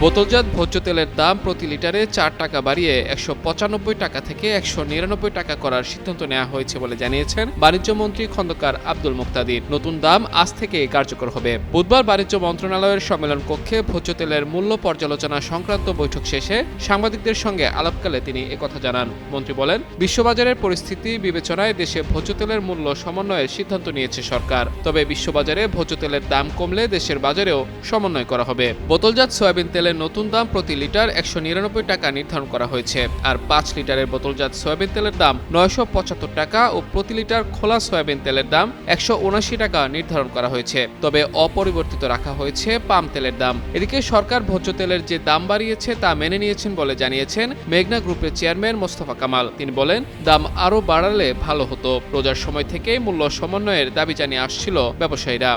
বোতলজাত ভোজ্য তেলের দাম প্রতি লিটারে ৪ টাকা বাড়িয়ে ১৯৫ টাকা থেকে ১৯৯ টাকা করার সিদ্ধান্ত নেওয়া হয়েছে বলে জানিয়েছেন বাণিজ্য মন্ত্রী খন্দকার আব্দুল মুক্তাদির। নতুন দাম আজ থেকে কার্যকর হবে। বুধবার বাণিজ্য মন্ত্রণালয়ের সম্মেলন কক্ষে ভোজ্য তেলের মূল্য পর্যালোচনা সংক্রান্ত বৈঠক শেষে সাংবাদিকদের সঙ্গে আলাপকালে তিনি একথা জানান। মন্ত্রী বলেন, বিশ্ববাজারের পরিস্থিতি বিবেচনায় দেশে ভোজ্য তেলের মূল্য সমন্বয়ের সিদ্ধান্ত নিয়েছে সরকার। তবে বিশ্ববাজারে ভোজ্য তেলের দাম কমলে দেশের বাজারেও সমন্বয় করা হবে। বোতলজাত সয়াবিন তেলের নতুন দাম প্রতি লিটার ১৯৯ টাকা নির্ধারণ করা হয়েছে। আর ৫ লিটারের বোতলজাত সয়াবিন তেলের দাম ৯৭৫ টাকা ও প্রতি লিটার খোলা সয়াবিন তেলের দাম ১৭৯ টাকা নির্ধারণ করা হয়েছে। তবে অপরিবর্তিত রাখা হয়েছে পাম তেলের দাম। এদিকে সরকার ভোজ্য তেলের যে দাম বাড়িয়েছে তা মেনে নিয়েছেন বলে জানিয়েছেন মেঘনা গ্রুপের চেয়ারম্যান মোস্তফা কামাল। তিনি বলেন, দাম আরও বাড়ালে ভালো হতো। রোজার সময় থেকেই মূল্য সমন্বয়ের দাবি জানিয়ে আসছিল ব্যবসায়ীরা।